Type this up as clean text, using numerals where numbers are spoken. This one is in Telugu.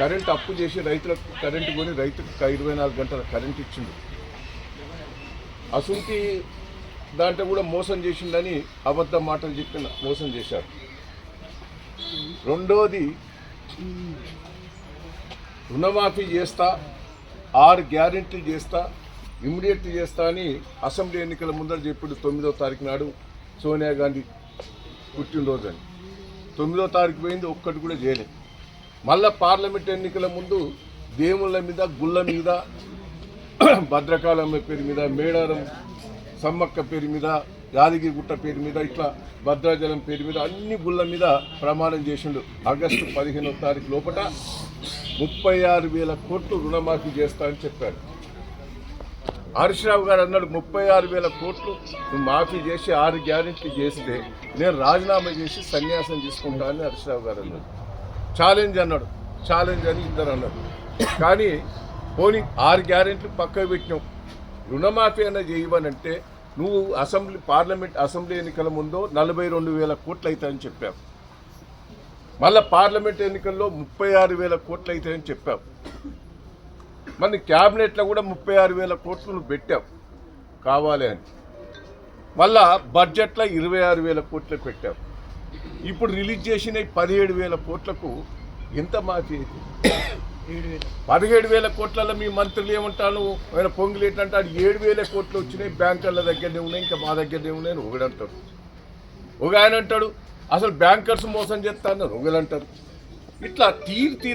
కరెంట్ అప్పు చేసి రైతులకు కరెంటు కొని రైతుకు 24 గంటల కరెంట్ ఇచ్చిండు. అసలుకి దాంట్లో కూడా మోసం చేసిండని అబద్ధ మాటలు చెప్పిన మోసం చేశారు. రెండోది రుణమాఫీ చేస్తా, 6 గ్యారెంటీలు చేస్తా, ఇమ్మీడియట్ చేస్తా అని అసెంబ్లీ ఎన్నికల ముందర చెప్పుడు 9వ తారీఖు నాడు సోనియా గాంధీ పుట్టినరోజు అని. 9వ తారీఖు పోయింది, ఒక్కటి కూడా చేయలేదు. మళ్ళా పార్లమెంట్ ఎన్నికల ముందు దేవుళ్ళ మీద, గుళ్ళ మీద, భద్రకాళమ్మ పేరు మీద, మేడారం సమ్మక్క పేరు మీద, యాదగిరిగుట్ట పేరు మీద, ఇట్లా భద్రాచలం పేరు మీద అన్ని గుళ్ళ మీద ప్రమాణం చేసిండు. ఆగస్టు 15వ తారీఖు లోపల 36,000 కోట్లు రుణమాఫీ చేస్తా అని చెప్పాడు. హరీష్ రావు గారు అన్నాడు 36,000 కోట్లు నువ్వు మాఫీ చేసి 6 గ్యారెంటీ చేస్తే నేను రాజీనామా చేసి సన్యాసం తీసుకుంటా అని హరీష్ రావు గారు అన్నాడు. ఛాలెంజ్ అన్నాడు. ఛాలెంజ్ అని ఇద్దరు అన్నారు. కానీ పోనీ 6 గ్యారెంటీలు పక్కకు పెట్టినావు, రుణమాఫీ అన్న చేయవనంటే నువ్వు అసెంబ్లీ ఎన్నికల ముందు 42,000 కోట్లు అవుతాయని చెప్పావు. మళ్ళీ పార్లమెంట్ ఎన్నికల్లో 36,000 కోట్లు అవుతాయని చెప్పావు. మన క్యాబినెట్లో కూడా 36,000 కోట్లు నువ్వు పెట్టావు కావాలి అని. మళ్ళా బడ్జెట్లో 26,000 కోట్లు పెట్టావు. ఇప్పుడు రిలీజ్ చేసిన 17,000 కోట్లకు ఎంత మాఫీ అయితే 17,000 కోట్లలో మీ మంత్రులు ఏమంటాను, ఆయన పొంగిలేటంటే 7,000 కోట్లు వచ్చినాయి, బ్యాంకర్ల దగ్గరనే ఉన్నాయి, ఇంకా మా దగ్గరనే ఉన్నాయని ఒకడంటాడు. ఒక ఆయన అంటాడు అసలు బ్యాంకర్స్ మోసం చేస్తా అన్నారు, ఒకలంటారు. ఇట్లా తీరు